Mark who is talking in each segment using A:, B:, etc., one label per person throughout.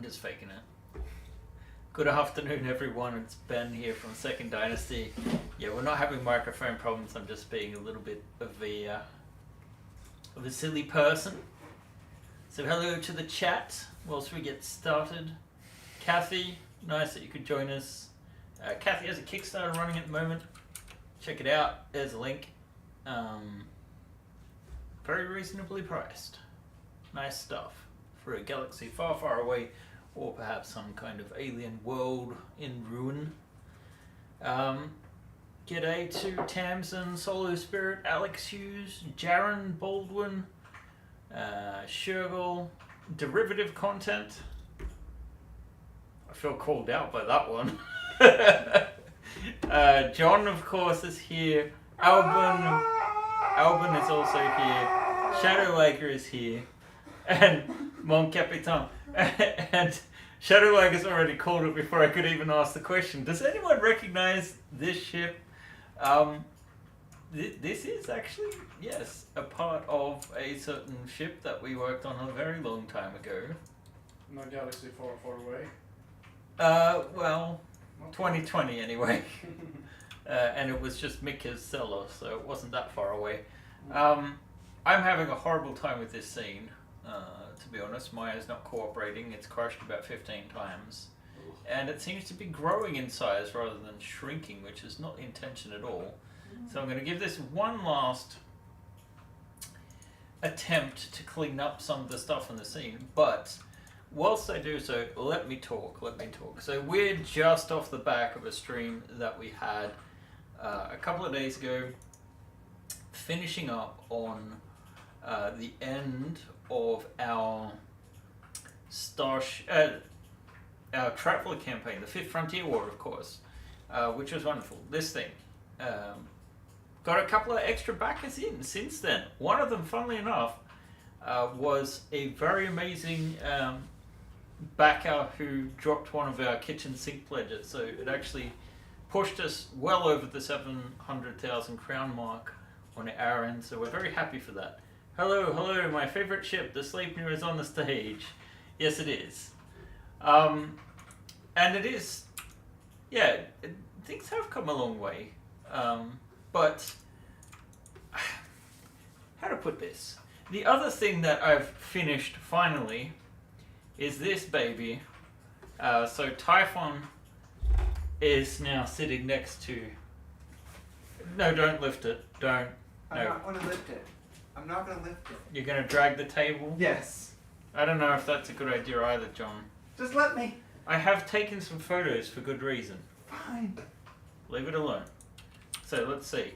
A: just faking it. Good afternoon, everyone. It's Ben here from Second Dynasty. Yeah, we're not having microphone problems. I'm just being a little bit of a silly person. So hello to the chat whilst we get started. Kathy, nice that you could join us. Kathy has a Kickstarter running at the moment. Check it out. There's a link. Very reasonably priced. Nice stuff for a galaxy far, far away, or perhaps some kind of alien world in ruin. G'day to Tamsin, Solo Spirit, Alex Hughes, Jaron Baldwin, Shergel, Derivative Content. I feel called out by that one. John, of course, is here. Albin is also here. Shadow Lager is here. And Mon Capitan. And Shadow Lager's already called it before I could even ask the question. Does anyone recognize this ship? This is actually, yes, a part of a certain ship that we worked on a very long time ago.
B: Not galaxy far, far away.
A: Well, 2020 anyway. And it was just Mika's cellar, so it wasn't that far away. I'm having a horrible time with this scene, to be honest. Maya's not cooperating. It's crashed about 15 times. And it seems to be growing in size rather than shrinking, which is not the intention at all. So I'm going to give this one last attempt to clean up some of the stuff in the scene. But whilst I do so, let me talk. So we're just off the back of a stream that we had a couple of days ago, finishing up on the end of our our Traveller campaign, the Fifth Frontier War, of course, which was wonderful. This thing got a couple of extra backers in since then. One of them, funnily enough, was a very amazing backer who dropped one of our kitchen sink pledges. So it actually pushed us well over the 700,000 crown mark on our end. So we're very happy for that. Hello, my favorite ship, the Sleipnir, is on the stage. Yes, it is. And it is, yeah, things have come a long way. But, how to put this? The other thing that I've finished, finally, is this baby. So Typhon is now sitting next to... No, don't lift it. Don't. No.
C: I'm not going to lift it. I'm not going to lift it.
A: You're going to drag the table?
C: Yes.
A: I don't know if that's a good idea either, John.
C: Just let me.
A: I have taken some photos for good reason.
C: Fine.
A: Leave it alone. So let's see.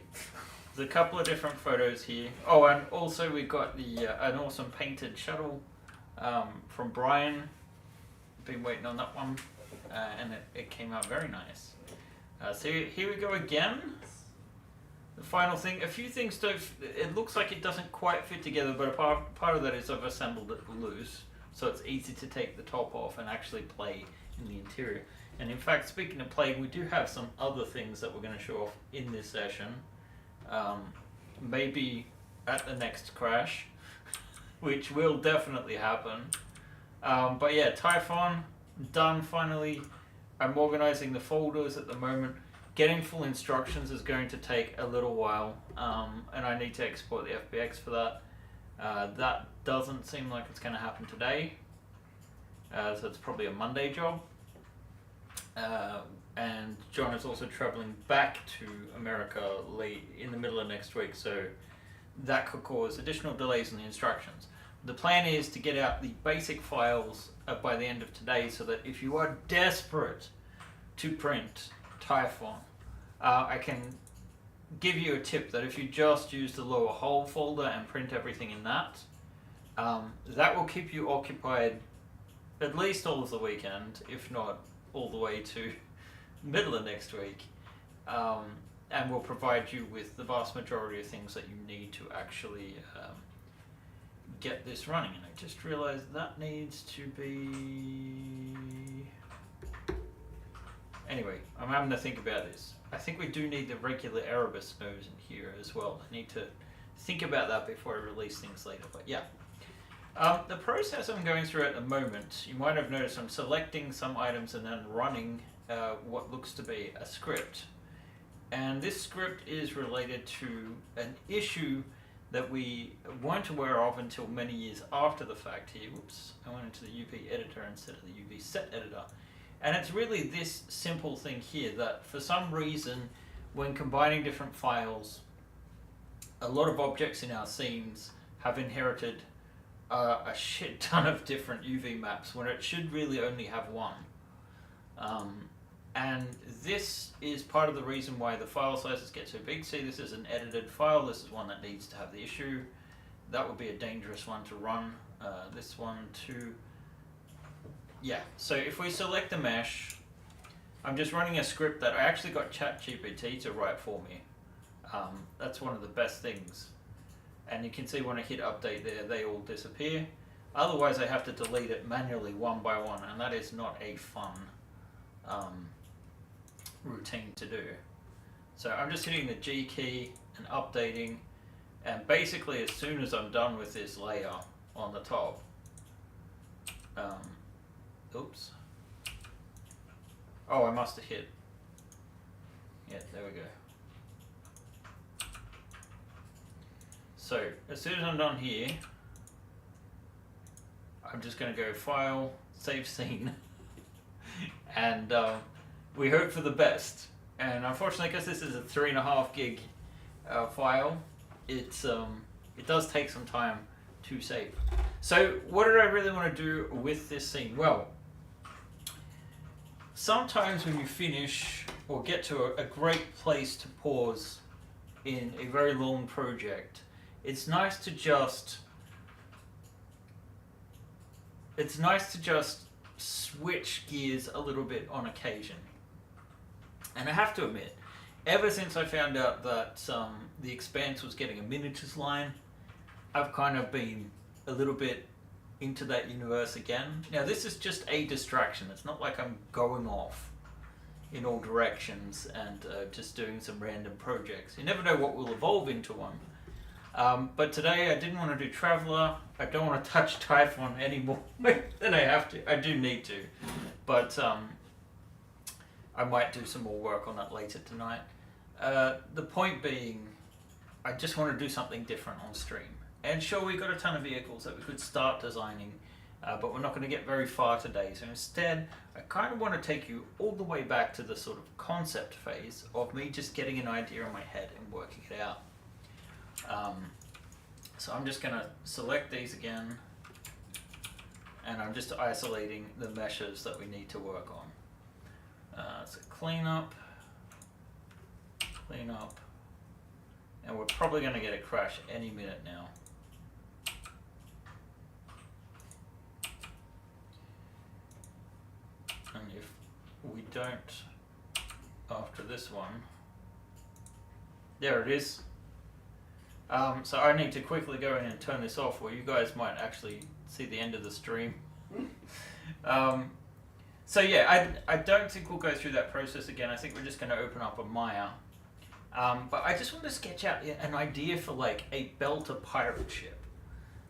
A: There's a couple of different photos here. Oh, and also we've got the an awesome painted shuttle from Brian. Been waiting on that one, and it came out very nice. So here we go again. The final thing, a few things don't, it looks like it doesn't quite fit together, but a part of that is I've assembled it loose, so it's easy to take the top off and actually play in the interior. And in fact, speaking of playing, we do have some other things that we're going to show off in this session. Maybe at the next crash, which will definitely happen. But yeah, Typhon, done finally. I'm organizing the folders at the moment. Getting full instructions is going to take a little while, and I need to export the FBX for that. That doesn't seem like it's going to happen today, so it's probably a Monday job. And John is also traveling back to America late in the middle of next week, so that could cause additional delays in the instructions. The plan is to get out the basic files by the end of today, so that if you are desperate to print Typhon, I can give you a tip that if you just use the lower whole folder and print everything in that, that will keep you occupied at least all of the weekend, if not all the way to middle of next week, and will provide you with the vast majority of things that you need to actually get this running. And I just realized that needs to be... Anyway, I'm having to think about this. I think we do need the regular Erebus nose in here as well. I need to think about that before I release things later, but yeah. The process I'm going through at the moment, you might have noticed I'm selecting some items and then running what looks to be a script. And this script is related to an issue that we weren't aware of until many years after the fact here. Whoops, I went into the UV editor instead of the UV set editor. And it's really this simple thing here that for some reason, when combining different files, a lot of objects in our scenes have inherited a shit ton of different UV maps when it should really only have one. And this is part of the reason why the file sizes get so big. See, this is an edited file. This is one that needs to have the issue. That would be a dangerous one to run. This one too. Yeah, so if we select the mesh, I'm just running a script that I actually got ChatGPT to write for me. That's one of the best things. And you can see when I hit update there, they all disappear. Otherwise, I have to delete it manually one by one, and that is not a fun routine to do. So I'm just hitting the G key and updating, and basically as soon as I'm done with this layer on the top, oops. Oh, I must have hit. Yeah, there we go. So as soon as I'm done here, I'm just going to go File, Save Scene, and we hope for the best. And unfortunately, because this is a 3.5 gig file, it does take some time to save. So what did I really want to do with this scene? Well, sometimes when you finish or get to a great place to pause in a very long project, it's nice to just switch gears a little bit on occasion. And I have to admit, ever since I found out that The Expanse was getting a miniatures line, I've kind of been a little bit into that universe again. Now this is just a distraction. It's not like I'm going off in all directions and just doing some random projects. You never know what will evolve into one. But today I didn't want to do Traveller. I don't want to touch Typhon any more than I have to. I do need to. But I might do some more work on that later tonight. The point being, I just want to do something different on stream. And sure, we've got a ton of vehicles that we could start designing, but we're not going to get very far today. So instead, I kind of want to take you all the way back to the sort of concept phase of me just getting an idea in my head and working it out. So I'm just going to select these again, and I'm just isolating the meshes that we need to work on. So clean up, and we're probably going to get a crash any minute now. And if we don't, after this one, there it is. So I need to quickly go in and turn this off, or you guys might actually see the end of the stream. So yeah, I don't think we'll go through that process again. I think we're just going to open up a Maya. But I just want to sketch out an idea for like a belter pirate ship.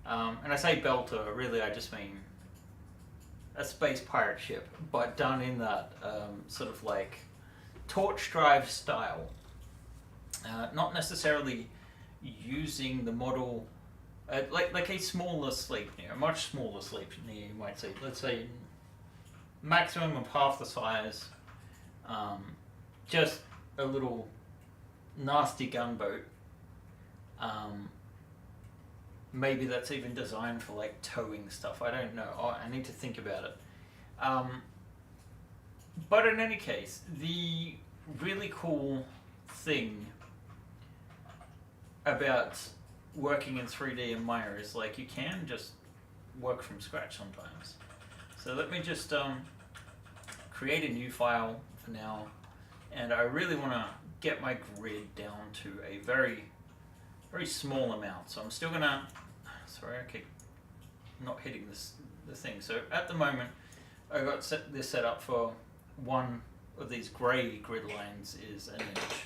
A: And I say belter, really I just mean a space pirate ship, but done in that sort of like torch drive style. Not necessarily using the model like a smaller Sleipnir, a much smaller Sleipnir, you might say. Let's say maximum of half the size, just a little nasty gunboat. Maybe that's even designed for like towing stuff. I don't know. I need to think about it. But in any case, the really cool thing about working in 3D and Maya is like you can just work from scratch sometimes. So let me just create a new file for now, and I really want to get my grid down to a very, very small amount. So I'm still gonna, sorry, I keep not hitting the thing. So at the moment, I got this set up for one of these gray grid lines is an inch.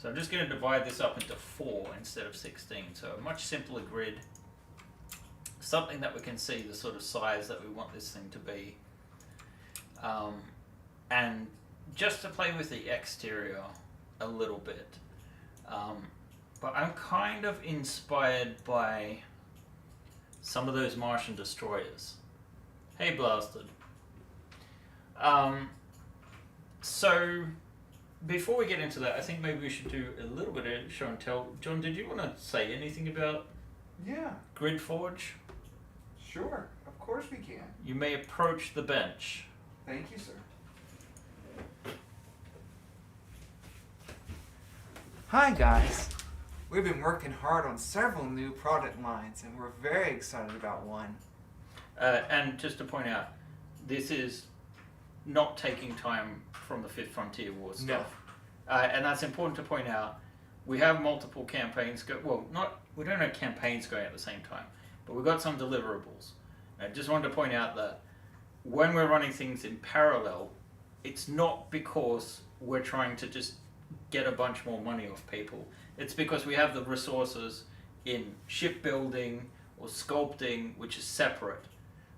A: So I'm just going to divide this up into 4 instead of 16. So a much simpler grid. something that we can see the sort of size that we want this thing to be, and just to play with the exterior a little bit. But I'm kind of inspired by some of those Martian destroyers. Hey, blasted. So, before we get into that, I think maybe we should do a little bit of show and tell. John, did you want to say anything about
C: Yeah,
A: Grid Forge?
C: sure. Of course we can.
A: You may approach the bench.
C: Thank you, sir. Hi, guys. We've been working hard on several new product lines, and we're very excited about one.
A: And just to point out, this is not taking time from the Fifth Frontier War stuff.
C: No.
A: And that's important to point out. We have multiple campaigns we don't have campaigns going at the same time, but we've got some deliverables. I just wanted to point out that when we're running things in parallel, it's not because we're trying to just get a bunch more money off people. It's because we have the resources in shipbuilding or sculpting, which is separate.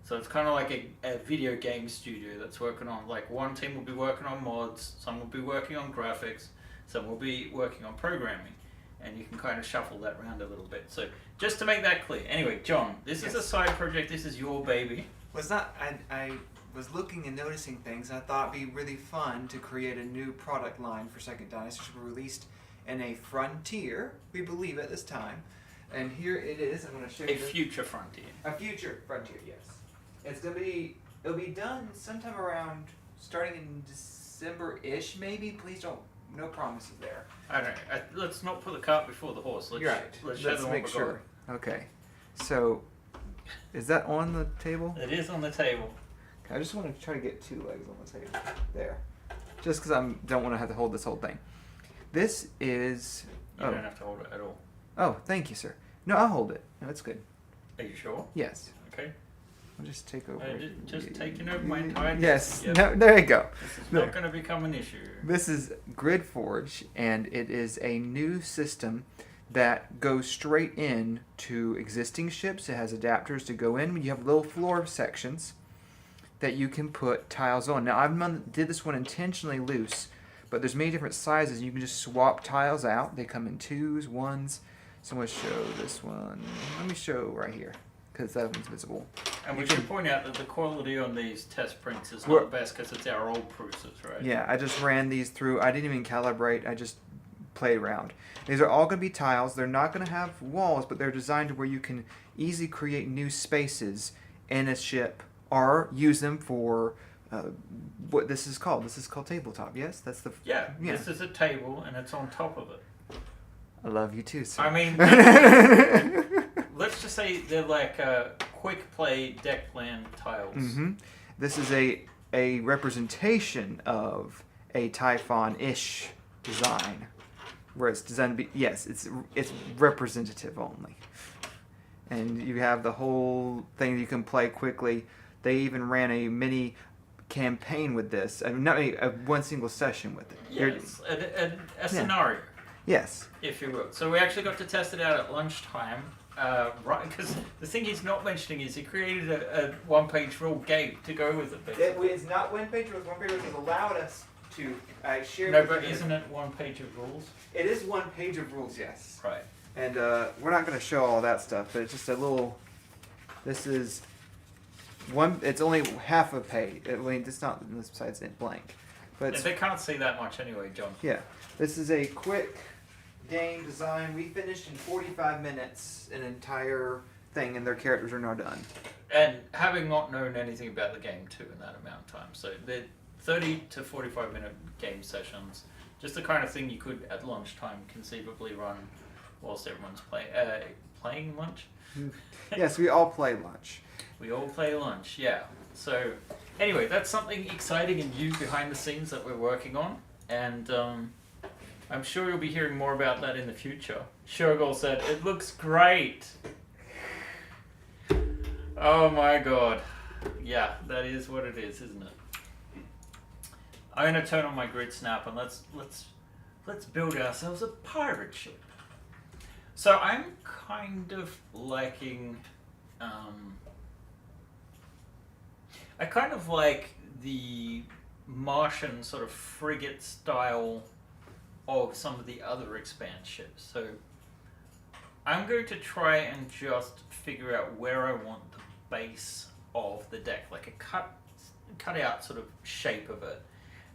A: So it's kind of like a video game studio that's working on, like, one team will be working on mods, some will be working on graphics, some will be working on programming, and you can kind of shuffle that around a little bit. So just to make that clear. Anyway, John, this is a side project. This is your baby.
C: I was looking and noticing things, and I thought it'd be really fun to create a new product line for Second Dynasty, which will be released in a frontier, we believe at this time. And here it is. I'm going to show you
A: A future frontier.
C: a future frontier, yes. It'll be done sometime around starting in December-ish, maybe. Please don't, no promises there.
A: I don't know. Let's not put the cart before the horse.
C: You're right.
A: Let's show
C: Let's
A: them
C: make
A: what we
C: sure. Okay. So, is that on the table?
A: got. It is on the table.
C: I just want to try to get two legs on the table. There. Just because I don't want to have to hold this whole thing. This is...
A: You don't have to hold it at all.
C: Oh, thank you, sir. No, I'll hold it. No, it's good.
A: Are you sure?
C: Yes.
A: Okay.
C: I'll just take over.
A: Just taking over my entire...
C: Yes.
A: Yep.
C: No, there you go.
A: This is
C: No.
A: not going to become an issue.
C: This is Grid Forge, and it is a new system that goes straight in to existing ships. It has adapters to go in. You have little floor sections that you can put tiles on. Now, did this one intentionally loose, but there's many different sizes. You can just swap tiles out. They come in 2s, 1s. So I'm going to show this one. Let me show right here, because that one's visible.
A: And we should point out that the quality on these test prints is
C: We're-
A: not the best because it's our old Pruses, right?
C: Yeah, I just ran these through. I didn't even calibrate. I just played around. These are all going to be tiles. They're not going to have walls, but they're designed to where you can easily create new spaces in a ship or use them for what this is called. This is called tabletop. Yes, that's the.
A: Yeah, this is a table and it's on top of it.
C: I love you too, sir.
A: I mean, let's just say they're like quick play deck plan tiles.
C: Mm-hmm. This is a representation of a Typhon-ish design, where it's designed to be. Yes, it's representative only, and you have the whole thing you can play quickly. They even ran a mini campaign with this. I mean, not one single session with it.
A: Yes, a scenario.
C: Yes.
A: If you will. So we actually got to test it out at lunchtime. Right, because the thing he's not mentioning is he created a one-page rule game to go with it. Basically.
C: It's not one page. It was one page. It allowed us to share.
A: No, but isn't it one page of rules?
C: It is one page of rules, yes.
A: Right.
C: And we're not going to show all that stuff, but it's just a little. This is one. It's only half a page. I mean, it's not. This side's in blank, but
A: They can't see that much anyway, John.
C: yeah. This is a quick game design. We finished in 45 minutes an entire thing, and their characters are now done.
A: And having not known anything about the game too in that amount of time, so they're 30 to 45 minute game sessions, just the kind of thing you could at lunchtime conceivably run whilst everyone's playing lunch.
C: Yes, we all play lunch.
A: We all play lunch, yeah. So anyway, that's something exciting and new behind the scenes that we're working on, and I'm sure you'll be hearing more about that in the future. Shurgol said, "It looks great." Oh my god. Yeah, that is what it is, isn't it? I'm gonna turn on my grid snap and let's build ourselves a pirate ship. So I'm kind of liking I kind of like the Martian sort of frigate style of some of the other expand ships. So I'm going to try and just figure out where I want the base of the deck, like a cut out sort of shape of it,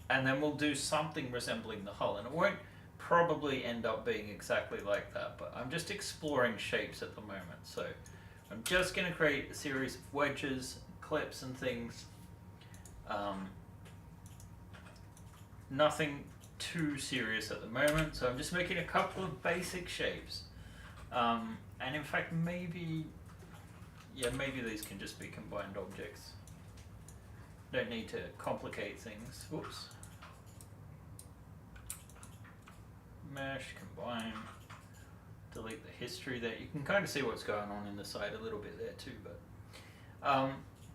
A: and then we'll do something resembling the hull, and it won't probably end up being exactly like that, but I'm just exploring shapes at the moment. So I'm just going to create a series of wedges, clips and things. Nothing too serious at the moment, so I'm just making a couple of basic shapes. And in fact, maybe these can just be combined objects. Don't need to complicate things. Whoops. Mesh, combine, delete the history there. You can kind of see what's going on in the side a little bit there too, but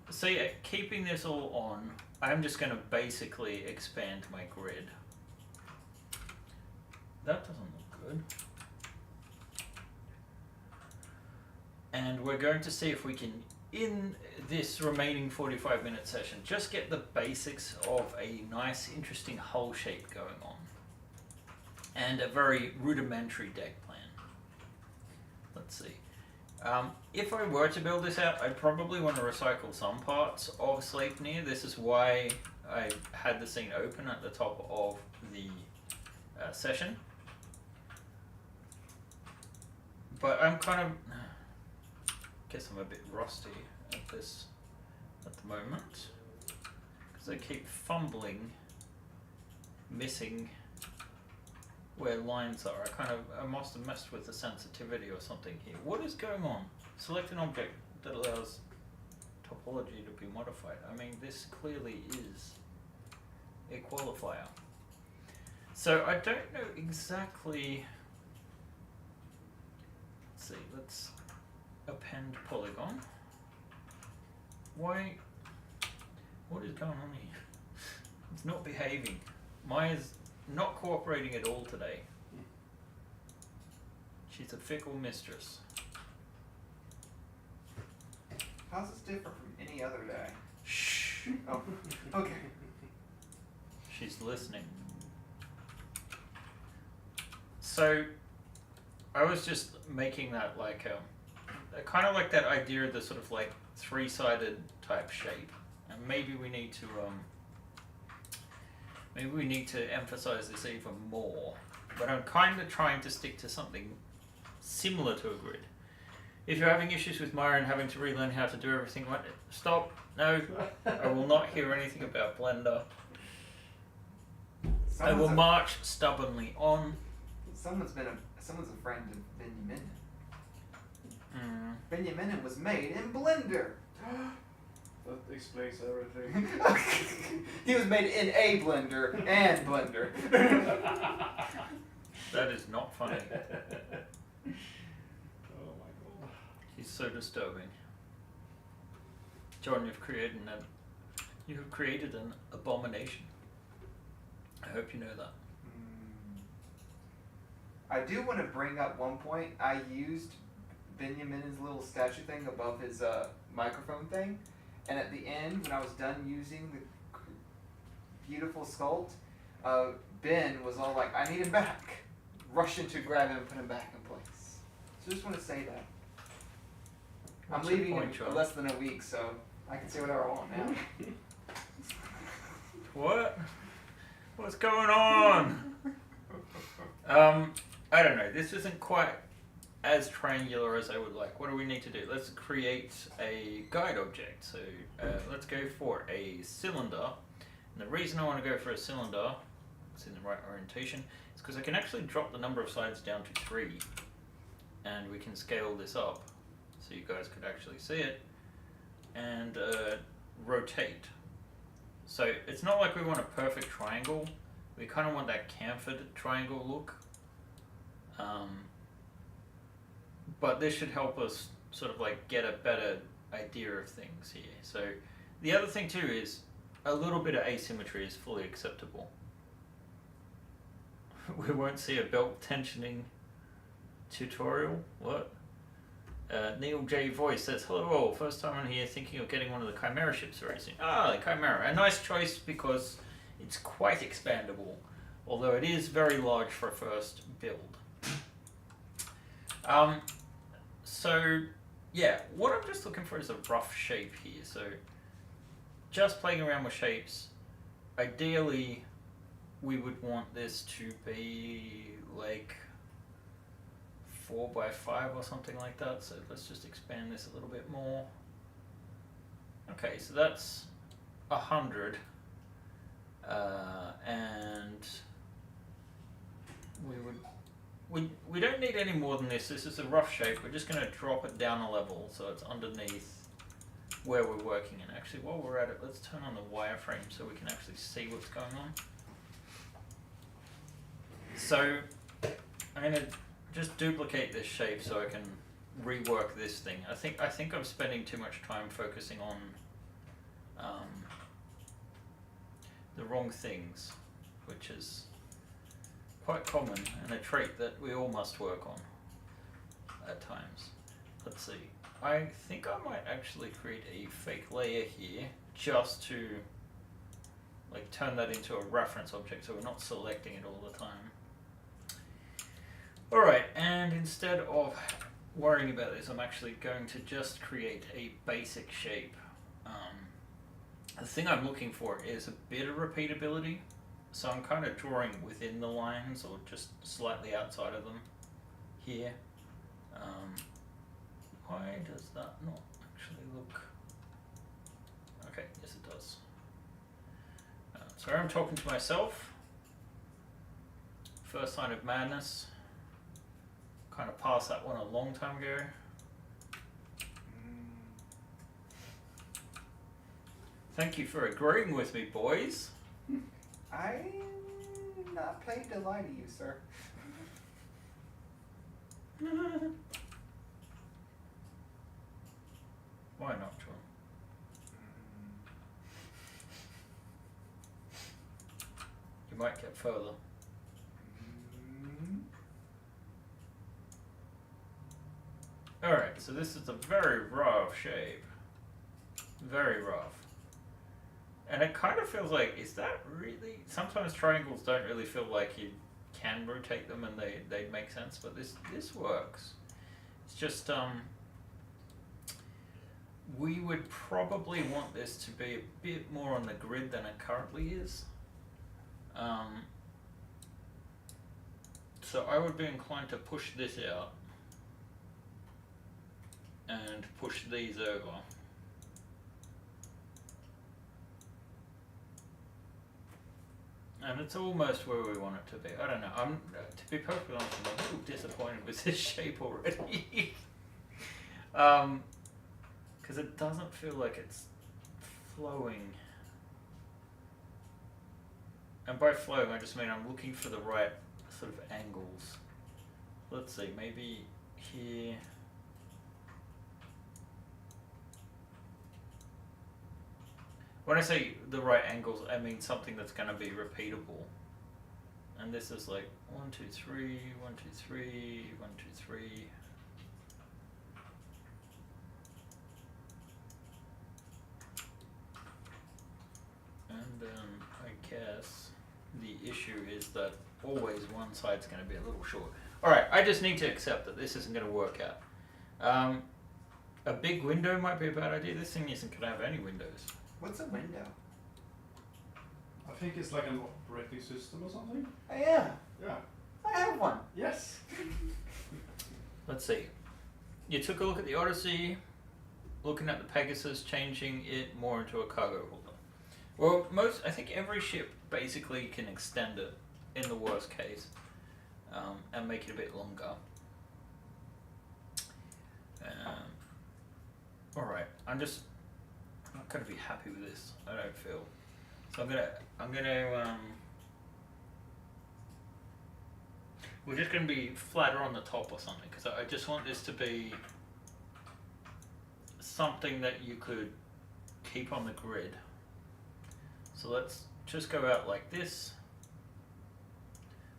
A: so yeah, keeping this all on, I'm just going to basically expand my grid. That doesn't look good. And we're going to see if we can, in this remaining 45-minute session, just get the basics of a nice, interesting hull shape going on. And a very rudimentary deck plan. Let's see. If I were to build this out, I'd probably want to recycle some parts of Sleipnir. This is why I had the scene open at the top of the session. But I'm kind of... guess I'm a bit rusty at this at the moment. Because I keep fumbling, missing where lines are. I must have messed with the sensitivity or something here. What is going on? Select an object that allows topology to be modified. I mean, this clearly is a qualifier. So I don't know exactly. Let's see, let's append polygon. Why? What is going on here? It's not behaving. Maya's not cooperating at all today. She's a fickle mistress.
C: How's this different from any other day?
A: Shh.
C: Oh, okay.
A: She's listening. So, I was just making that like a kind of like that idea of the sort of like three-sided type shape, and maybe we need to emphasize this even more. But I'm kind of trying to stick to something similar to a grid. If you're having issues with Maya and having to relearn how to do everything, stop. No, I will not hear anything about Blender. I will march stubbornly on.
C: Someone's a friend of Benjaminen.
A: Mm.
C: Benjaminen was made in Blender.
B: That explains everything.
C: He was made in a blender and Blender.
A: That is not funny.
B: Oh my god.
A: He's so disturbing. John, you have created an abomination. I hope you know that.
C: I do want to bring up one point. I used Benjaminen's little statue thing above his microphone thing, and at the end, when I was done using the beautiful sculpt, Ben was all like, "I need him back." Rushing to grab him and put him back in place. So just want to say that.
A: What's
C: I'm
A: your
C: leaving
A: point,
C: in
A: John?
C: less than a week, so I can say whatever I want now.
A: What? What's going on? I don't know. This isn't quite as triangular as I would like. What do we need to do? Let's create a guide object. So let's go for a cylinder. And the reason I want to go for a cylinder, it's in the right orientation, is because I can actually drop the number of sides down to 3. And we can scale this up so you guys could actually see it. And rotate. So it's not like we want a perfect triangle. We kind of want that chamfered triangle look. But this should help us sort of like get a better idea of things here. So the other thing too is a little bit of asymmetry is fully acceptable. We won't see a belt tensioning tutorial. What? Neil J. Voice says, hello all, first time on here, thinking of getting one of the Chimera ships very soon. Ah, the Chimera, a nice choice because it's quite expandable, although it is very large for a first build. So, yeah, what I'm just looking for is a rough shape here. So, just playing around with shapes, ideally we would want this to be like 4x5 or something like that. So let's just expand this a little bit more. Okay, so that's 100, and we don't need any more than this. This is a rough shape. We're just going to drop it down a level so it's underneath where we're working in. Actually, while we're at it, let's turn on the wireframe so we can actually see what's going on. So I'm going to just duplicate this shape so I can rework this thing. I think I'm spending too much time focusing on the wrong things, which is quite common and a trait that we all must work on at times. Let's see. I think I might actually create a fake layer here just to like turn that into a reference object so we're not selecting it all the time. Alright, and instead of worrying about this, I'm actually going to just create a basic shape. The thing I'm looking for is a bit of repeatability, so I'm kind of drawing within the lines or just slightly outside of them here. Why does that not actually look... Okay, yes it does. Sorry, I'm talking to myself. First sign of madness. Kind of passed that one a long time ago. Thank you for agreeing with me, boys.
C: I'm not planning to lie to you, sir.
A: Why not, John? You might get further. Alright, so this is a very rough shape. Very rough. And it kind of feels like, is that really... Sometimes triangles don't really feel like you can rotate them and they make sense, but this works. It's just, we would probably want this to be a bit more on the grid than it currently is. So I would be inclined to push this out and push these over. And it's almost where we want it to be. I don't know. To be perfectly honest, I'm a little disappointed with this shape already. Because it doesn't feel like it's flowing. And by flowing, I just mean I'm looking for the right sort of angles. Let's see, maybe here. When I say the right angles, I mean something that's going to be repeatable. And this is like 1, 2, 3, 1, 2, 3, 1, 2, 3. And then I guess the issue is that always one side's going to be a little short. Alright, I just need to accept that this isn't going to work out. A big window might be a bad idea. This thing isn't going to have any windows.
C: What's a window?
B: I think it's like an operating system or something.
C: Oh, yeah.
B: Yeah.
C: I have one.
B: Yes.
A: Let's see. You took a look at the Odyssey, looking at the Pegasus, changing it more into a cargo holder. Well, I think every ship basically can extend it in the worst case, and make it a bit longer. Alright, I'm not gonna be happy with this, I don't feel. So I'm gonna we're just gonna be flatter on the top or something, because I just want this to be something that you could keep on the grid. So let's just go out like this.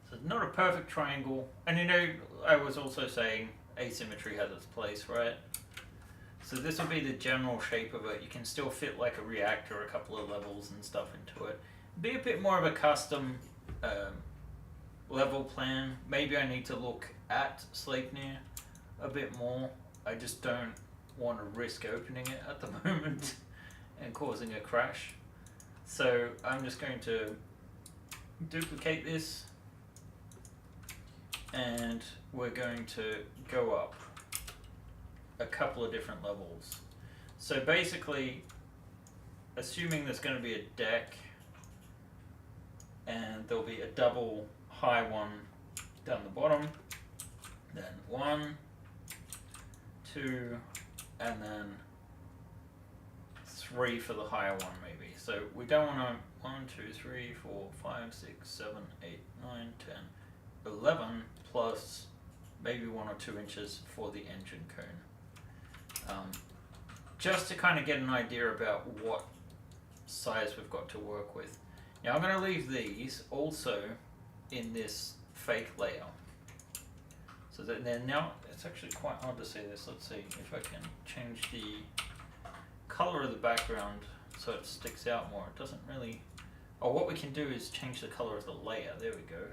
A: So it's not a perfect triangle, and I was also saying asymmetry has its place, right? So this will be the general shape of it. You can still fit like a reactor, a couple of levels and stuff into it. Be a bit more of a custom level plan. Maybe I need to look at Sleipnir a bit more. I just don't want to risk opening it at the moment and causing a crash. So I'm just going to duplicate this, and we're going to go up a couple of different levels. So basically, assuming there's going to be a deck, and there'll be a double high one down the bottom, then 1, 2, and then 3 for the higher one maybe. So we don't want to 1, 2, 3, 4, 5, 6, 7, 8, 9, 10, 11 plus maybe 1 or 2 inches for the engine cone. Just to kind of get an idea about what size we've got to work with. Now I'm going to leave these also in this fake layer. So that then now it's actually quite hard to see this. Let's see if I can change the color of the background so it sticks out more. It doesn't really. Oh, what we can do is change the color of the layer. There we go.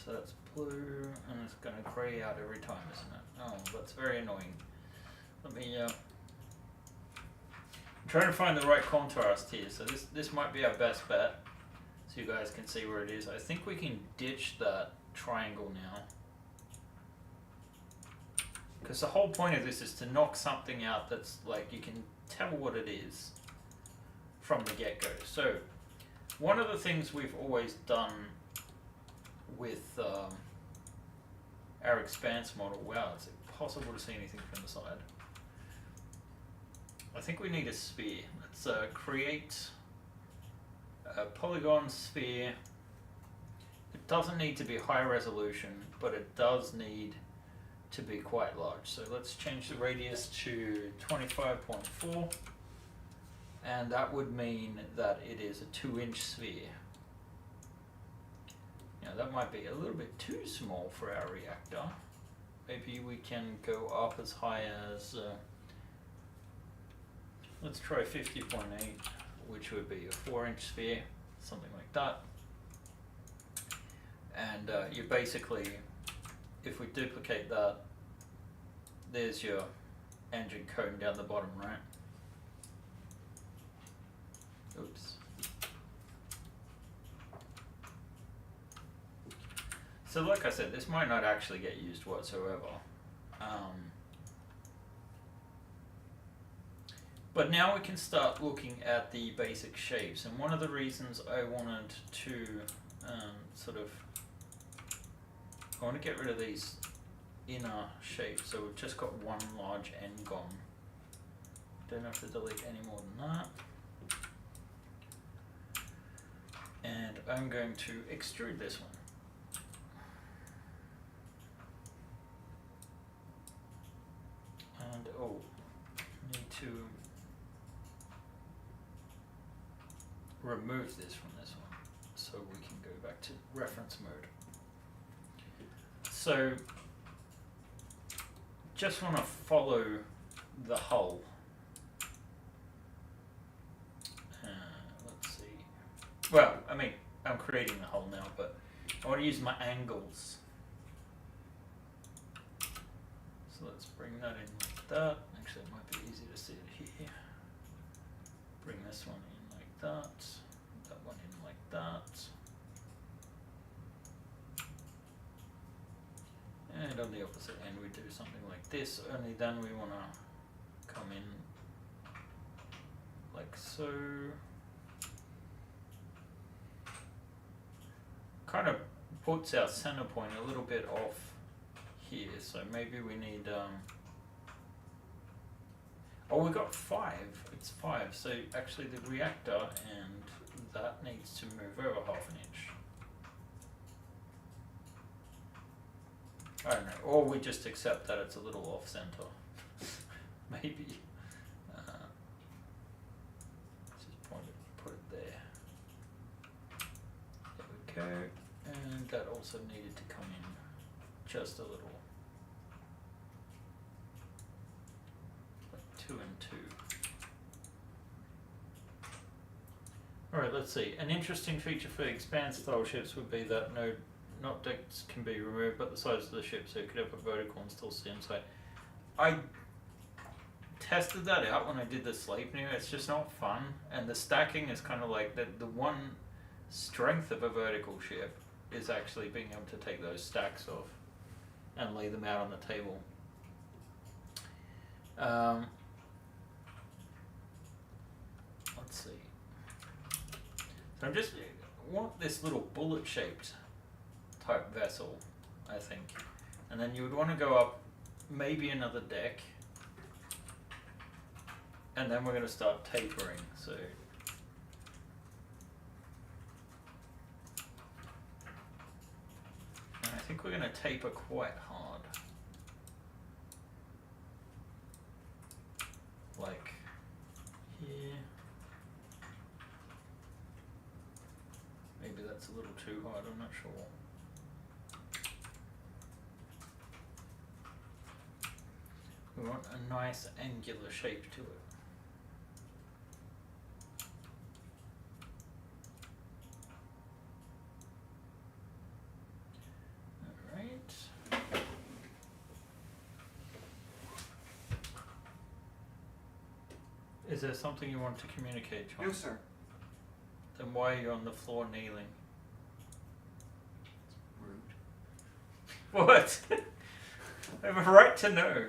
A: So that's blue, and it's going to grey out every time, isn't it? Oh, that's very annoying. Let me. I'm trying to find the right contrast here. So this might be our best bet. So you guys can see where it is. I think we can ditch that triangle now. Because the whole point of this is to knock something out that's like you can tell what it is from the get-go. So one of the things we've always done with our expanse model, wow, it's impossible to see anything from the side. I think we need a sphere. Let's create a polygon sphere. It doesn't need to be high resolution, but it does need to be quite large. So let's change the radius to 25.4, and that would mean that it is a 2-inch sphere. Now that might be a little bit too small for our reactor. Maybe we can go up as high as let's try 50.8, which would be a 4-inch sphere, something like that. And you basically, if we duplicate that, there's your engine cone down the bottom, right? Oops. So like I said, this might not actually get used whatsoever. But now we can start looking at the basic shapes, and one of the reasons I wanted to I want to get rid of these inner shapes, so we've just got one large end gone. Don't have to delete any more than that. And I'm going to extrude this one. And need to remove this from this one so we can go back to reference mode. So just want to follow the hull. Let's see. Well, I mean, I'm creating the hull now, but I want to use my angles. So let's bring that in like that. Actually, it might be easier to see it here. Bring this one in like that. That one in like that. And on the opposite end we do something like this, only then we want to come in like so. Kind of puts our center point a little bit off here, so maybe we need oh, we got 5, it's 5, so actually the reactor and that needs to move over half an inch. I don't know, or we just accept that it's a little off center. Maybe. Let's just put it there. There we go. And that also needed to come in just a little. Like 2 and 2. Alright, let's see. An interesting feature for Expanse style ships would be that not decks can be removed, but the sides of the ship, so you could have a vertical and still see inside. I tested that out when I did the Sleipnir. It's just not fun, and the stacking is kind of like the one strength of a vertical ship is actually being able to take those stacks off and lay them out on the table. Let's see. So I just want this little bullet-shaped type vessel, I think. And then you would want to go up maybe another deck. And then we're going to start tapering, so... And I think we're going to taper quite hard. Like here. Maybe that's a little too hard, I'm not sure. We want a nice angular shape to it. Alright. Is there something you want to communicate, John?
C: No, sir.
A: Then why are you on the floor kneeling?
C: Rude.
A: What? I have a right to know.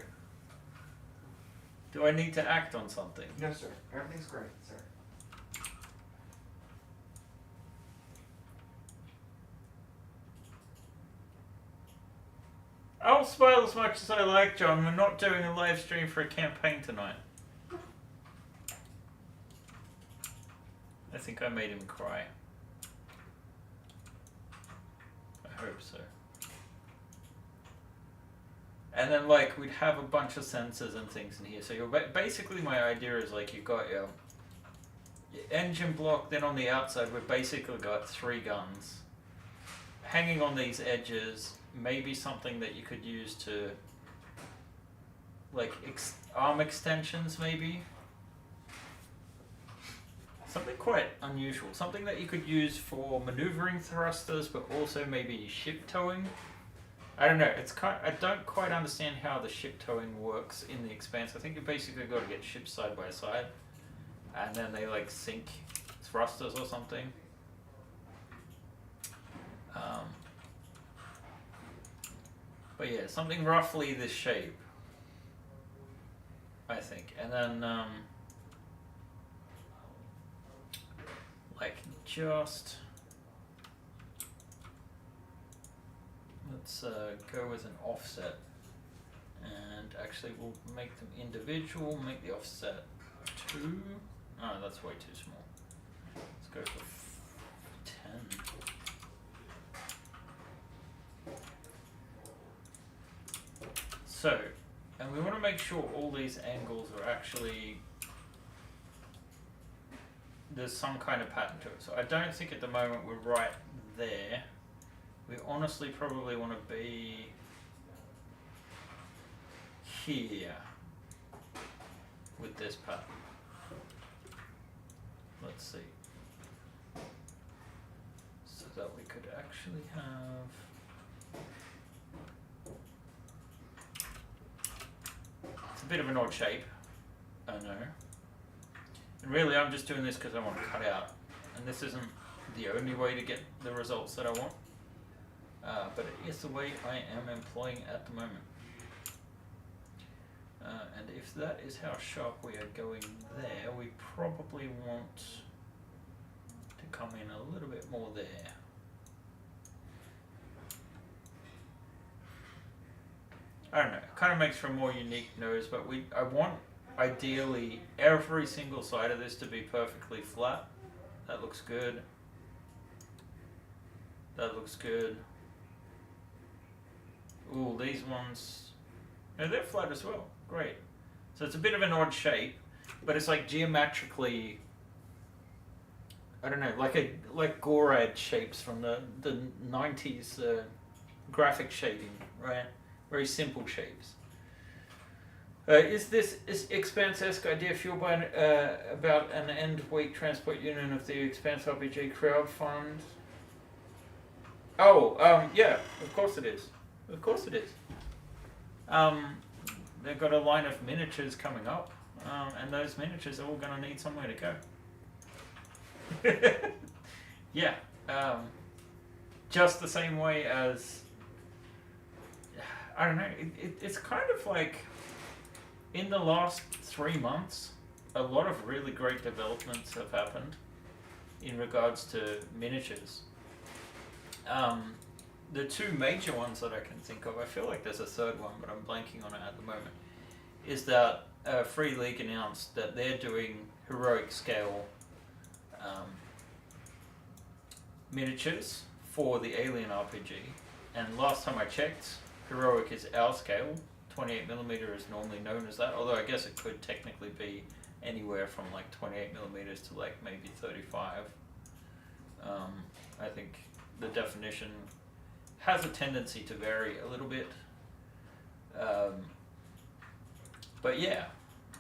A: Do I need to act on something?
C: No, sir. Everything's great, sir.
A: I'll smile as much as I like, John. We're not doing a live stream for a campaign tonight. I think I made him cry. I hope so. And then, like, we'd have a bunch of sensors and things in here. So you're basically, my idea is, like, you've got your engine block. Then on the outside, we've basically got 3 guns. Hanging on these edges, maybe something that you could use to, like, arm extensions, maybe. Something quite unusual. Something that you could use for maneuvering thrusters, but also maybe ship towing. I don't know. I don't quite understand how the ship towing works in the Expanse. I think you basically got to get ships side by side, and then they like sink thrusters or something. But yeah, something roughly this shape, I think. And then like just. Let's go with an offset, and actually we'll make them individual, make the offset 2, oh that's way too small, let's go for 10. So, and we want to make sure all these angles are actually, there's some kind of pattern to it, so I don't think at the moment we're right there. We honestly probably want to be here with this pattern. Let's see. So that we could actually have it's a bit of an odd shape, I know. And really I'm just doing this because I want to cut out. And this isn't the only way to get the results that I want. But it is the way I am employing at the moment. And if that is how sharp we are going there, we probably want to come in a little bit more there. I don't know, it kind of makes for a more unique nose, but I want ideally every single side of this to be perfectly flat. That looks good. That looks good. Ooh, these ones, no, they're flat as well. Great. So it's a bit of an odd shape, but it's like geometrically I don't know, like Gorad shapes from the 90s graphic shading, right? Very simple shapes. Is this Expanse-esque idea fueled by about an end-week transport unit of the Expanse RPG crowdfund? Oh, yeah, of course it is. Of course it is. They've got a line of miniatures coming up, and those miniatures are all going to need somewhere to go. Yeah, just the same way as, I don't know, it's kind of like, in the last 3 months, a lot of really great developments have happened in regards to miniatures. The two major ones that I can think of, I feel like there's a third one, but I'm blanking on it at the moment, is that Free League announced that they're doing heroic scale miniatures for the Alien RPG, and last time I checked, heroic is our scale. 28mm is normally known as that, although I guess it could technically be anywhere from like 28mm to like maybe 35. I think the definition has a tendency to vary a little bit. But yeah,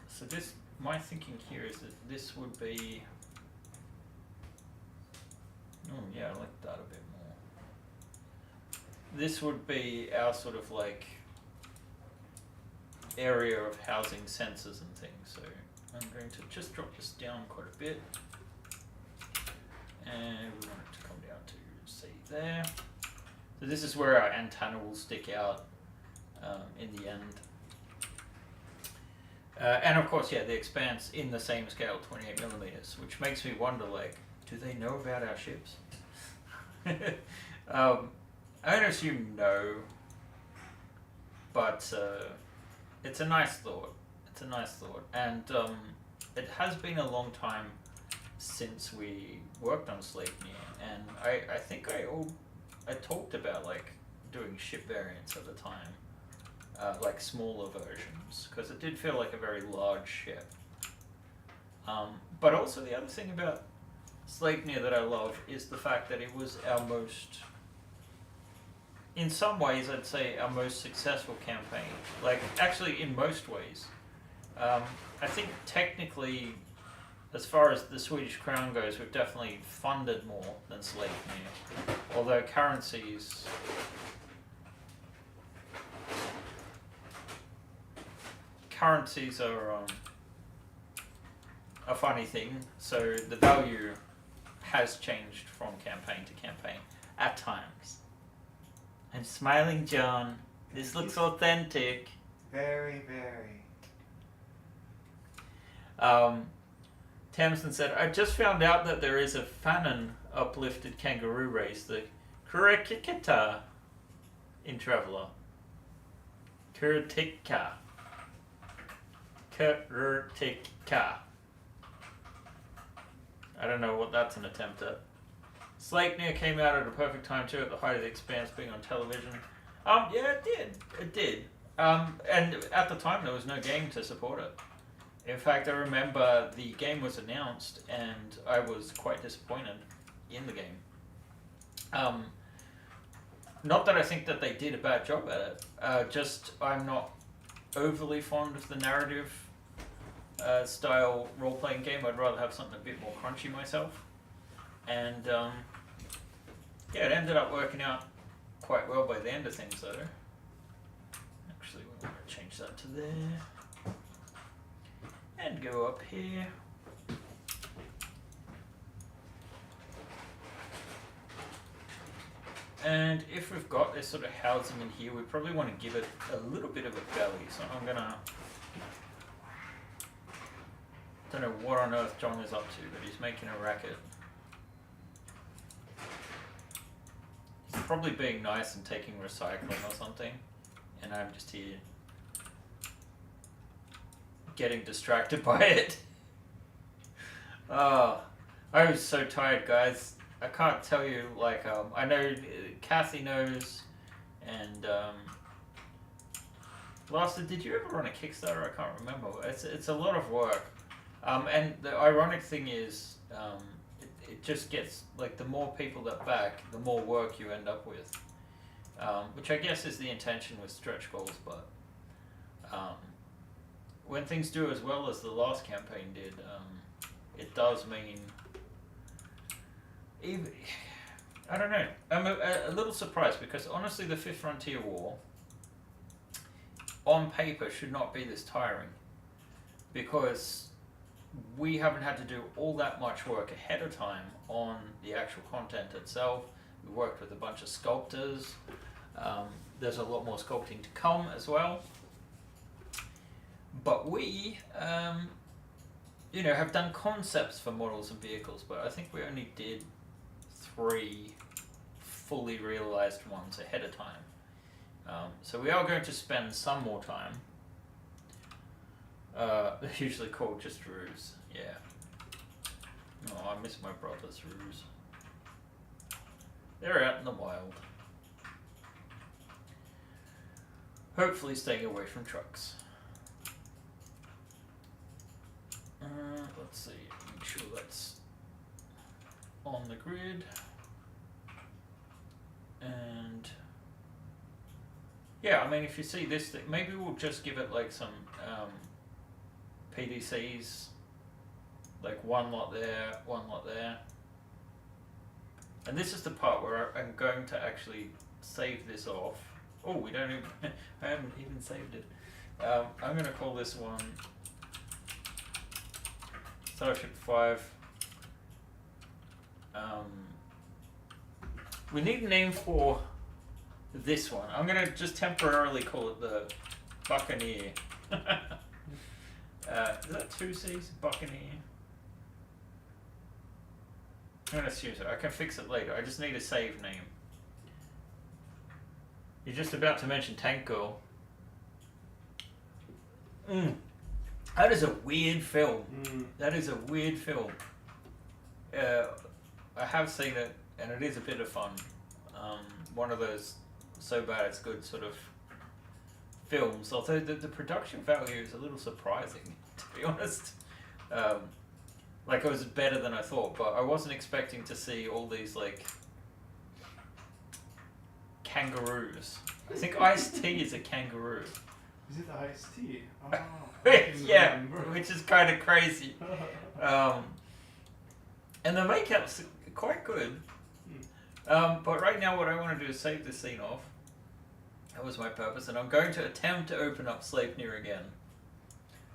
A: so this, my thinking here is that this would be, yeah, I like that a bit more. This would be our sort of like area of housing sensors and things. So I'm going to just drop this down quite a bit, and we want it to come down to say there. So this is where our antenna will stick out in the end. And of course, yeah, the Expanse in the same scale, 28mm, which makes me wonder, like, do they know about our ships? I'm going to assume no, but it's a nice thought. It's a nice thought. And it has been a long time since we worked on Sleipnir, and I think I talked about like doing ship variants at the time, like smaller versions, because it did feel like a very large ship. But also the other thing about Sleipnir that I love is the fact that it was our most, in some ways I'd say our most successful campaign. Like actually in most ways. I think technically, as far as the Swedish crown goes, we've definitely funded more than Sleipnir. Although currencies are a funny thing, so the value has changed from campaign to campaign at times. I'm smiling, John. This looks authentic.
C: Very, very.
A: Tamsin said, I just found out that there is a Fanon uplifted kangaroo race, the Kurekikita, in Traveller. Kuretika. I don't know what that's an attempt at. Sleipnir came out at a perfect time too, at the height of the Expanse being on television. Yeah, it did. It did. And at the time there was no game to support it. In fact, I remember the game was announced and I was quite disappointed in the game. Not that I think that they did a bad job at it, just I'm not overly fond of the narrative style role-playing game. I'd rather have something a bit more crunchy myself. And yeah, it ended up working out quite well by the end of things though. Actually, we want to change that to there. And go up here. And if we've got this sort of housing in here, we probably want to give it a little bit of a belly. So I'm gonna, don't know what on earth John is up to, but he's making a racket. He's probably being nice and taking recycling or something, and I'm just here getting distracted by it. Oh, I was so tired, guys. I can't tell you, like, I know Kathy knows, and Lasta, did you ever run a Kickstarter? I can't remember. It's a lot of work, and the ironic thing is, it just gets like the more people that back, the more work you end up with, which I guess is the intention with stretch goals. But when things do as well as the last campaign did, it does mean even. I don't know. I'm a little surprised because honestly, the Fifth Frontier War, on paper, should not be this tiring, because we haven't had to do all that much work ahead of time on the actual content itself. We worked with a bunch of sculptors. There's a lot more sculpting to come as well. But we, have done concepts for models and vehicles, but I think we only did 3 fully realized ones ahead of time. So we are going to spend some more time. They're usually called just roos. Yeah. Oh, I miss my brother's roos. They're out in the wild. Hopefully staying away from trucks. Let's see, make sure that's on the grid. And yeah, I mean, if you see this thing, maybe we'll just give it like some PDCs, like one lot there, one lot there. And this is the part where I'm going to actually save this off. Oh, we don't even, I haven't even saved it. I'm going to call this one Starship 5. We need a name for this one. I'm going to just temporarily call it the Buccaneer. Is that 2 C's? Buccaneer? I'm going to assume so. I can fix it later. I just need a save name. You're just about to mention Tank Girl. That is a weird film. That is a weird film. I have seen it, and it is a bit of fun. One of those so bad it's good sort of films. Although the production value is a little surprising, to be honest. Like, it was better than I thought, but I wasn't expecting to see all these like kangaroos. I think Ice-T is a kangaroo.
B: Is it Ice-T? Oh,
A: yeah, which is kind of crazy. And the makeup's quite good. But right now what I want to do is save this scene off. That was my purpose, and I'm going to attempt to open up Sleipnir again.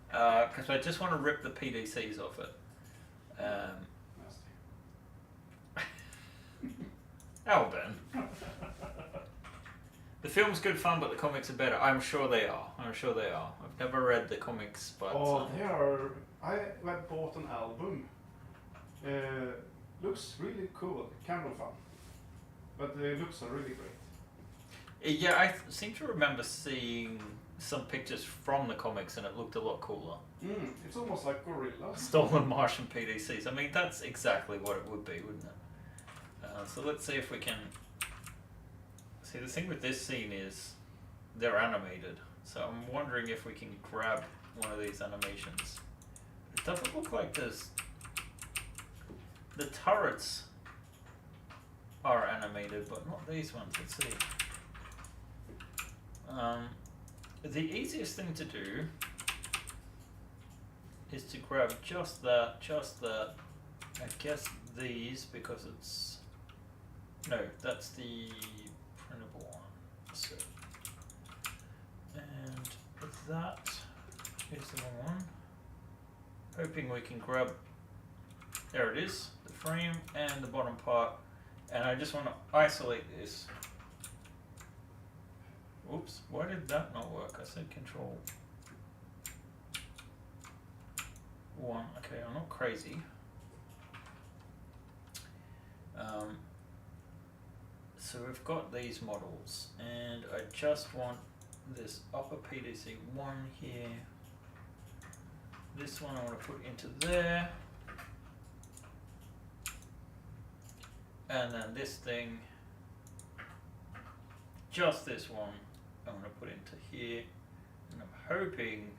A: Because I just want to rip the PDCs off it. Oh, Ben. The film's good fun, but the comics are better. I'm sure they are. I've never read the comics, but...
B: Oh, they are... I bought an album. Looks really cool. Kind of fun. But the looks are really great.
A: Yeah, I seem to remember seeing some pictures from the comics, and it looked a lot cooler.
B: It's almost like Gorilla.
A: Stolen Martian PDCs. I mean, that's exactly what it would be, wouldn't it? So let's see if we can... See, the thing with this scene is they're animated. So I'm wondering if we can grab one of these animations. It doesn't look like there's... The turrets are animated, but not these ones. Let's see. The easiest thing to do is to grab just that. I guess these, because it's... No, that's the printable one. So, and that is the wrong one. Hoping we can grab... There it is, the frame and the bottom part. And I just want to isolate this. Oops, why did that not work? I said control 1. Okay, I'm not crazy. So we've got these models, and I just want this upper PDC 1 here. This one I want to put into there. And then this thing, just this one, I'm going to put into here. And I'm hoping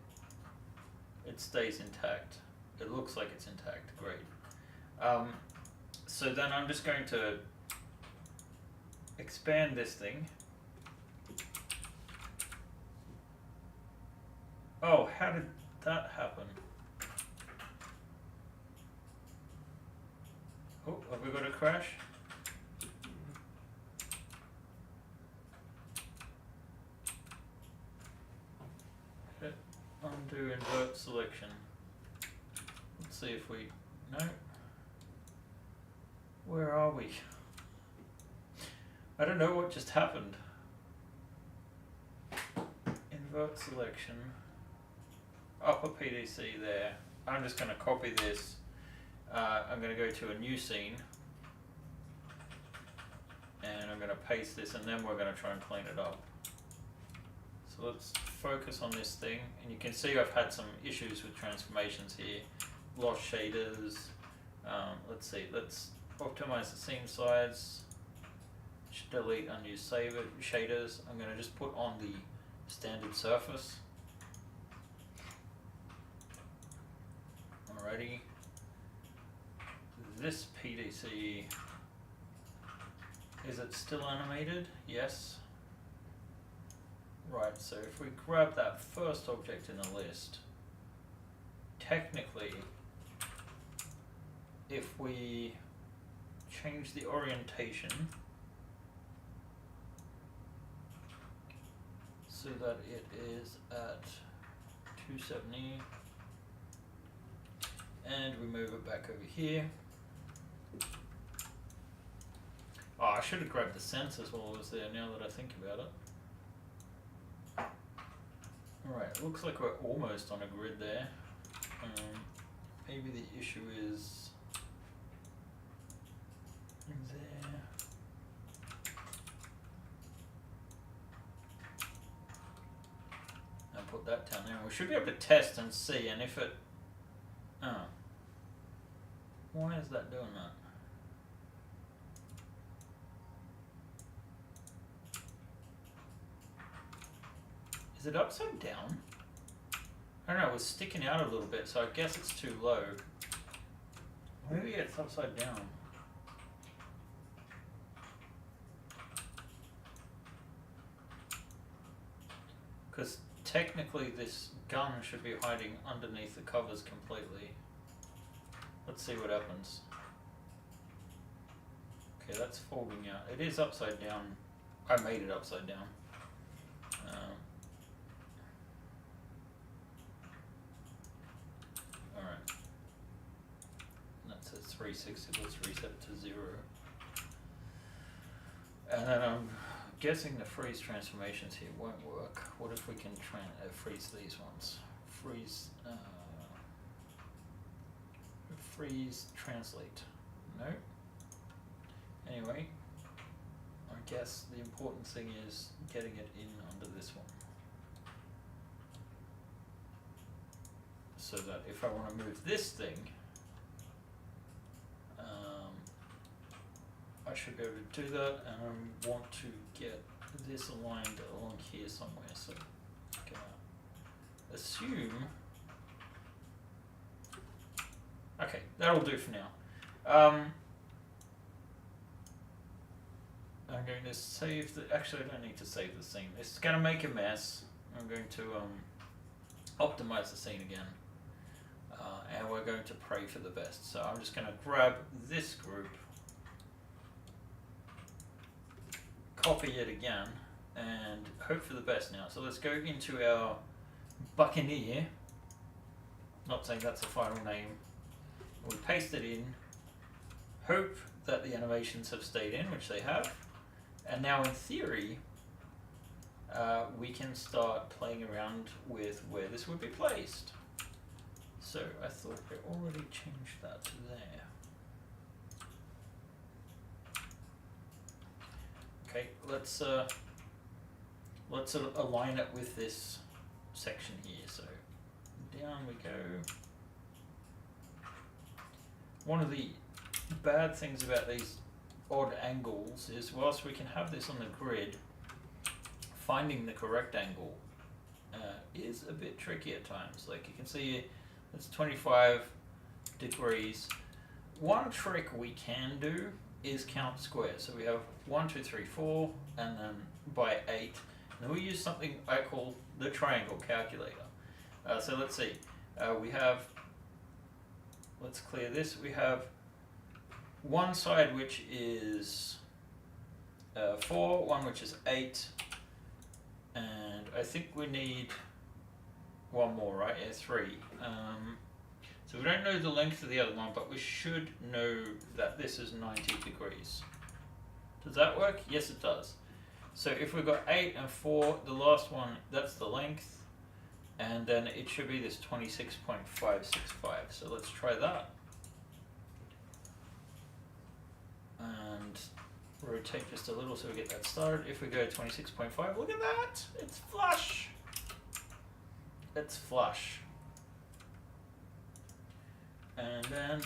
A: it stays intact. It looks like it's intact. Great. So then I'm just going to expand this thing. Oh, how did that happen? Oh, have we got a crash? Hit undo invert selection. Let's see if we... No. Where are we? I don't know what just happened. Invert selection. Upper PDC there. I'm just going to copy this. I'm going to go to a new scene. And I'm going to paste this, and then we're going to try and clean it up. So let's focus on this thing. And you can see I've had some issues with transformations here. Lost shaders. Let's see. Let's optimize the scene size. Delete unused shaders. I'm going to just put on the standard surface. Alrighty. This PDC, is it still animated? Yes. Right, so if we grab that first object in the list, technically, if we change the orientation so that it is at 270, and we move it back over here. Oh, I should have grabbed the sensors while I was there, now that I think about it. Alright, looks like we're almost on a grid there. Maybe the issue is there. I'll put that down there. We should be able to test and see, and if it... Oh. Why is that doing that? Is it upside down? I don't know, it was sticking out a little bit, so I guess it's too low. Maybe it's upside down. Because technically this gun should be hiding underneath the covers completely. Let's see what happens. Okay, that's folding out. It is upside down. I made it upside down. Alright. That says 360, let's reset it to 0. And then I'm guessing the freeze transformations here won't work. What if we can freeze these ones? Freeze translate. No. Anyway, I guess the important thing is getting it in under this one. So that if I want to move this thing, I should be able to do that, and I want to get this aligned along here somewhere. So I'm gonna assume. Okay, that'll do for now. I'm going to save the. Actually, I don't need to save the scene. It's going to make a mess. I'm going to optimize the scene again, and we're going to pray for the best. So I'm just going to grab this group, copy it again, and hope for the best now. So let's go into our Buccaneer. Not saying that's the final name. We paste it in, hope that the animations have stayed in, which they have, and now in theory we can start playing around with where this would be placed. So I thought I already changed that to there. Okay, let's align it with this section here. So down we go. One of the bad things about these odd angles is whilst we can have this on the grid, finding the correct angle is a bit tricky at times. Like you can see it's 25 degrees. one trick we can do is count squares. So we have 1, 2, 3, 4, and then by 8. And then we use something I call the triangle calculator. So let's see. We have, let's clear this. We have one side which is 4, one which is 8, and I think we need one more, right? Yeah, 3. So we don't know the length of the other one, but we should know that this is 90 degrees. Does that work? Yes, it does. So if we've got 8 and 4, the last one, that's the length, and then it should be this 26.565. So let's try that. And rotate just a little so we get that started. If we go 26.5, look at that! It's flush! It's flush. And then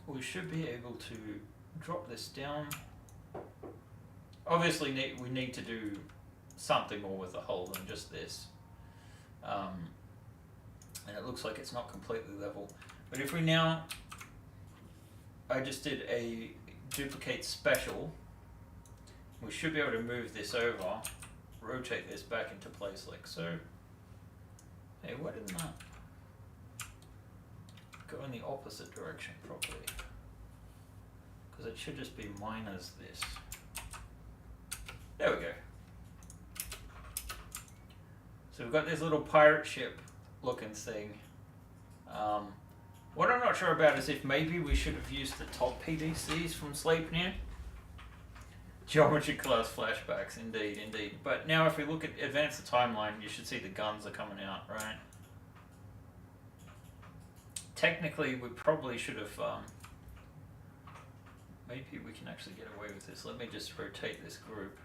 A: we should be able to drop this down. Obviously we need to do something more with the hole than just this. And it looks like it's not completely level. But if we now, I just did a duplicate special, we should be able to move this over, rotate this back into place like so. Hey, why didn't that go in the opposite direction properly? Because it should just be minus this. There we go. So we've got this little pirate ship looking thing. What I'm not sure about is if maybe we should have used the top PDCs from Sleipnir. Geometry class flashbacks, indeed, indeed. But now if we look at advance the timeline, you should see the guns are coming out, right? Technically, we probably should have, maybe we can actually get away with this. Let me just rotate this group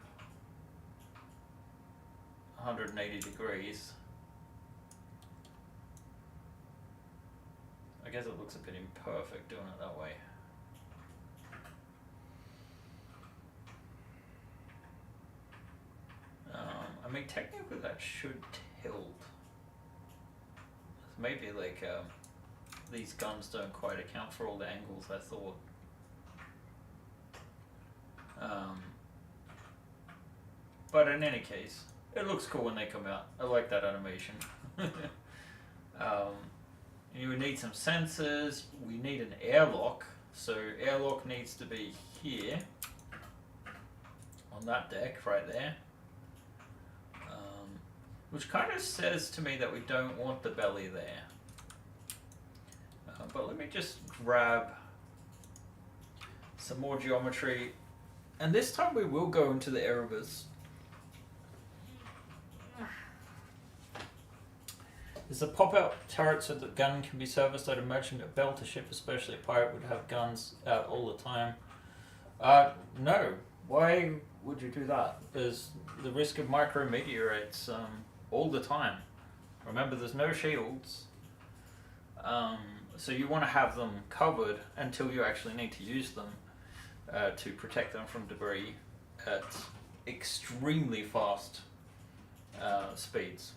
A: 180 degrees. I guess it looks a bit imperfect doing it that way. I mean, technically that should tilt. Maybe like these guns don't quite account for all the angles I thought. But in any case, it looks cool when they come out. I like that animation. You would need some sensors. We need an airlock. So airlock needs to be here on that deck right there. Which kind of says to me that we don't want the belly there. But let me just grab some more geometry. And this time we will go into the Erebus. There's a pop-out turret so the gun can be serviced. I'd imagine a belter ship, especially a pirate, would have guns out all the time. No. Why would you do that? There's the risk of micrometeorites all the time. Remember, there's no shields. So you want to have them covered until you actually need to use them to protect them from debris at extremely fast speeds.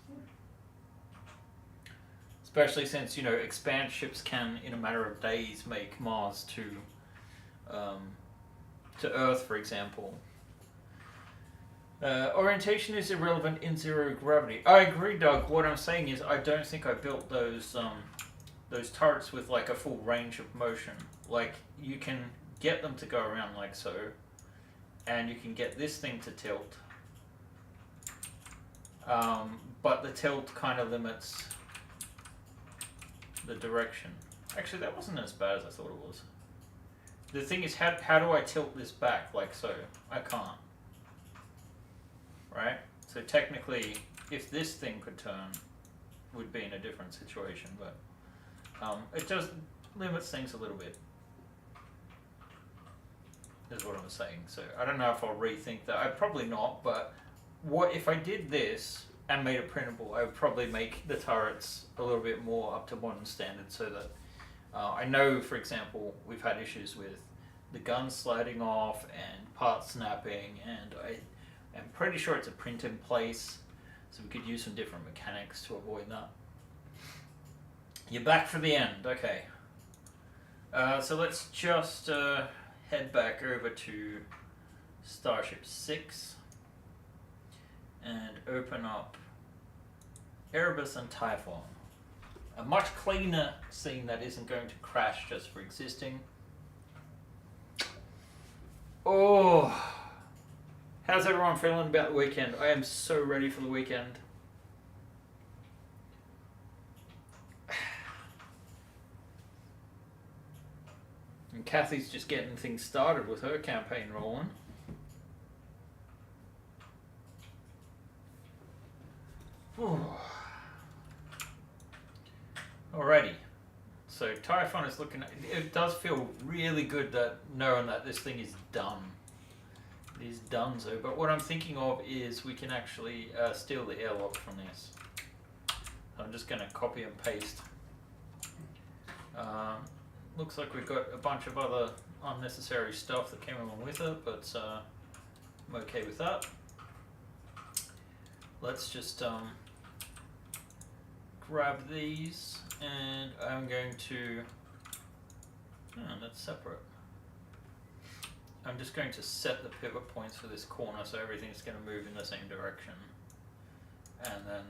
A: Especially since, you know, expand ships can, in a matter of days, make Mars to Earth, for example. Orientation is irrelevant in zero gravity. I agree, Doug. What I'm saying is I don't think I built those turrets with like a full range of motion. Like, you can get them to go around like so, and you can get this thing to tilt. But the tilt kind of limits the direction. Actually, that wasn't as bad as I thought it was. The thing is, how do I tilt this back like so? I can't. Right? So technically, if this thing could turn, we'd be in a different situation, but it just limits things a little bit, is what I'm saying. So I don't know if I'll rethink that. I'd probably not, but what if I did this and made it printable? I would probably make the turrets a little bit more up to modern standards so that I know, for example, we've had issues with the gun sliding off and parts snapping, and I'm pretty sure it's a print in place, so we could use some different mechanics to avoid that. You're back for the end, okay. So let's just head back over to Starship 6 and open up Erebus and Typhon. A much cleaner scene that isn't going to crash just for existing. Oh, how's everyone feeling about the weekend? I am so ready for the weekend. And Kathy's just getting things started with her campaign rolling. Alrighty. So Typhon is looking at, it does feel really good that knowing that this thing is done. It is done so, but what I'm thinking of is we can actually steal the airlock from this. So I'm just going to copy and paste. Looks like we've got a bunch of other unnecessary stuff that came along with it, but I'm okay with that. Let's just grab these, and I'm going to, that's separate. I'm just going to set the pivot points for this corner so everything's going to move in the same direction. And then,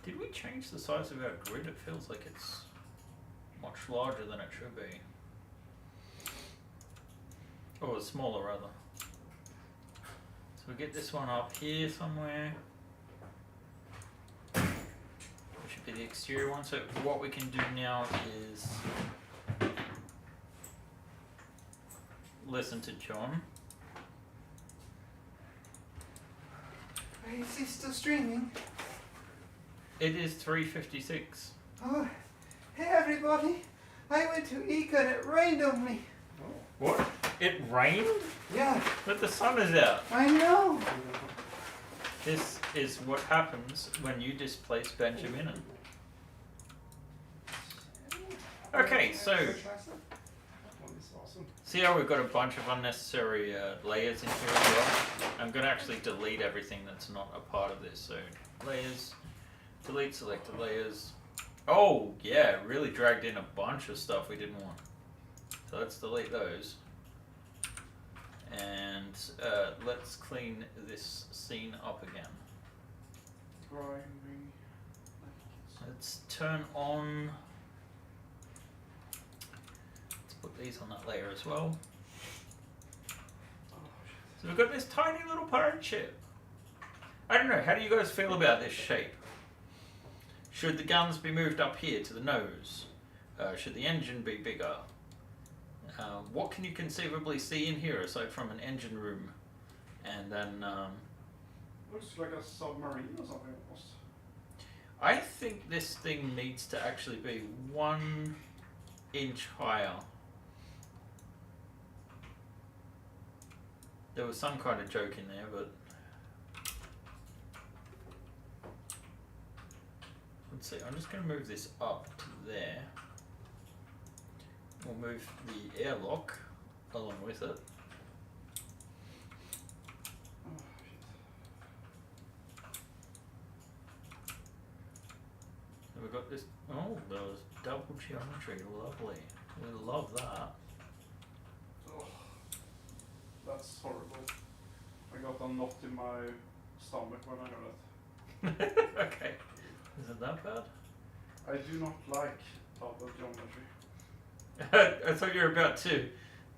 A: did we change the size of our grid? It feels like it's much larger than it should be. Or smaller rather. So we get this one up here somewhere. Which should be the exterior one. So what we can do now is listen to John.
C: Is he still streaming?
A: It is 3:56.
C: Oh, hey everybody! I went to Ica and it rained on me.
A: What? It rained?
C: Yeah,
A: But the sun is out.
C: I know.
A: This is what happens when you displace Benjaminen. Okay, so
B: That one is awesome.
A: see how we've got a bunch of unnecessary layers in here as well? I'm going to actually delete everything that's not a part of this. So layers, delete selected layers. Oh yeah, really dragged in a bunch of stuff we didn't want. So let's delete those. And let's clean this scene up again.
B: Grinding.
A: Let's turn on. Let's put these on that layer as well. So we've got this tiny little pirate ship. I don't know, how do you guys feel about this shape? Should the guns be moved up here to the nose? Should the engine be bigger? What can you conceivably see in here aside from an engine room? And then
B: Looks like a submarine or something almost.
A: I think this thing needs to actually be 1 inch higher. There was some kind of joke in there, but let's see. I'm just going to move this up to there. We'll move the airlock along with it.
B: Oh, shit.
A: And we've got this. Oh, there was double geometry. Lovely. We love that.
B: Oh, that's horrible. I got a knot in my stomach when I heard it.
A: Okay. Is it that bad?
B: I do not like double geometry.
A: I thought you were about to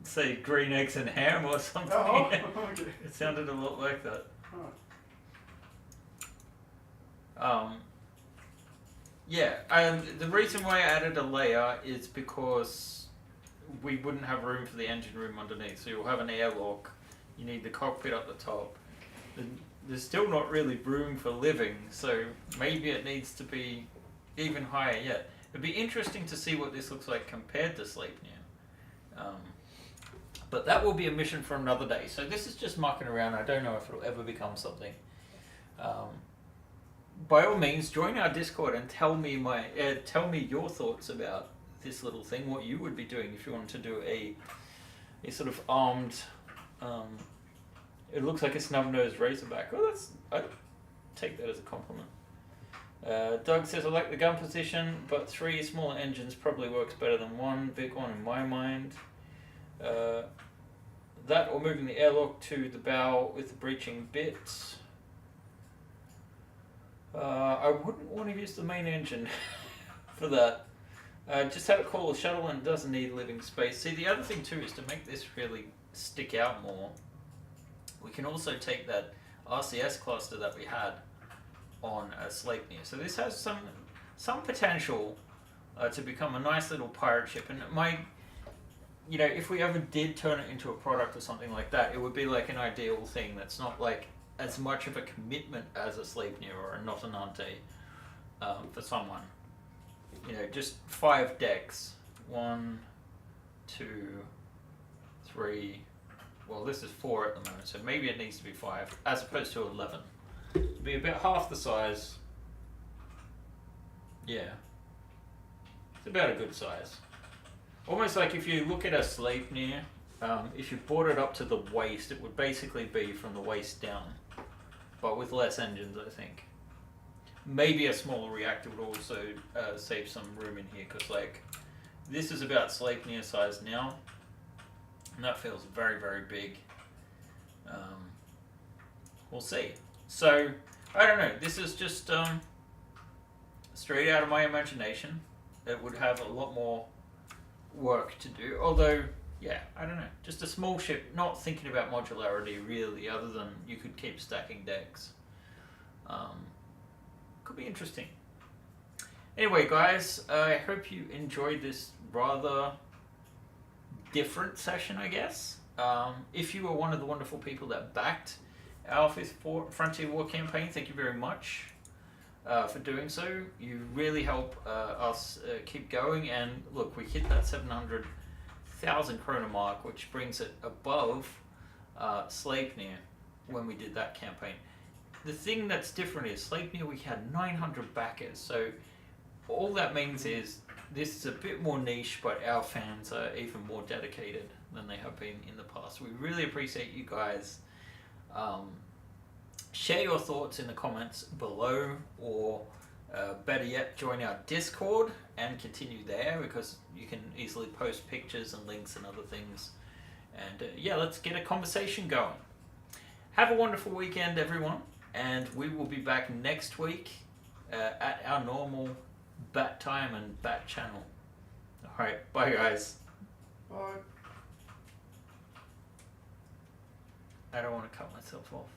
A: say green eggs and ham or something.
B: Oh, okay.
A: It sounded a lot like that.
B: Huh.
A: Yeah, the reason why I added a layer is because we wouldn't have room for the engine room underneath. So you'll have an airlock. You need the cockpit up the top. There's still not really room for living, so maybe it needs to be even higher yet. It'd be interesting to see what this looks like compared to Sleep Now. But that will be a mission for another day. So this is just mucking around. I don't know if it'll ever become something. By all means, join our Discord and tell me your thoughts about this little thing. What you would be doing if you wanted to do a sort of armed. It looks like a snub-nosed razorback. Oh, I take that as a compliment. Doug says, I like the gun position, but 3 smaller engines probably works better than 1 big one in my mind. That or moving the airlock to the bow with the breaching bits. I wouldn't want to use the main engine for that. Just have it call a shuttle and it doesn't need living space. See, the other thing too is to make this really stick out more. We can also take that RCS cluster that we had on Sleipnir. So this has some potential to become a nice little pirate ship. And it might, you know, if we ever did turn it into a product or something like that, it would be like an ideal thing that's not like as much of a commitment as a Sleipnir or a Notanante for someone. You know, just 5 decks. 1, 2, 3. Well, this is 4 at the moment, so maybe it needs to be 5 as opposed to 11. It'd be about half the size. Yeah, it's about a good size. Almost like if you look at a Sleipnir, if you brought it up to the waist, it would basically be from the waist down, but with less engines, I think. Maybe a smaller reactor would also save some room in here, because like this is about Sleipnir size now, and that feels very, very big. We'll see. So I don't know. This is just straight out of my imagination. It would have a lot more work to do. Although, yeah, I don't know. Just a small ship. Not thinking about modularity really, other than you could keep stacking decks. Could be interesting. Anyway, guys, I hope you enjoyed this rather different session, I guess. If you were one of the wonderful people that backed our 5th Frontier War campaign, thank you very much for doing so. You really help us keep going. And look, we hit that 700,000 krona mark, which brings it above Sleipnir when we did that campaign. The thing that's different is Sleipnir we had 900 backers, so all that means is this is a bit more niche, but our fans are even more dedicated than they have been in the past. We really appreciate you guys. Share your thoughts in the comments below, or better yet, join our Discord and continue there, because you can easily post pictures and links and other things. And yeah, let's get a conversation going. Have a wonderful weekend, everyone. And we will be back next week at our normal bat time and bat channel. Alright, bye guys.
B: Bye.
A: I don't want to cut myself off.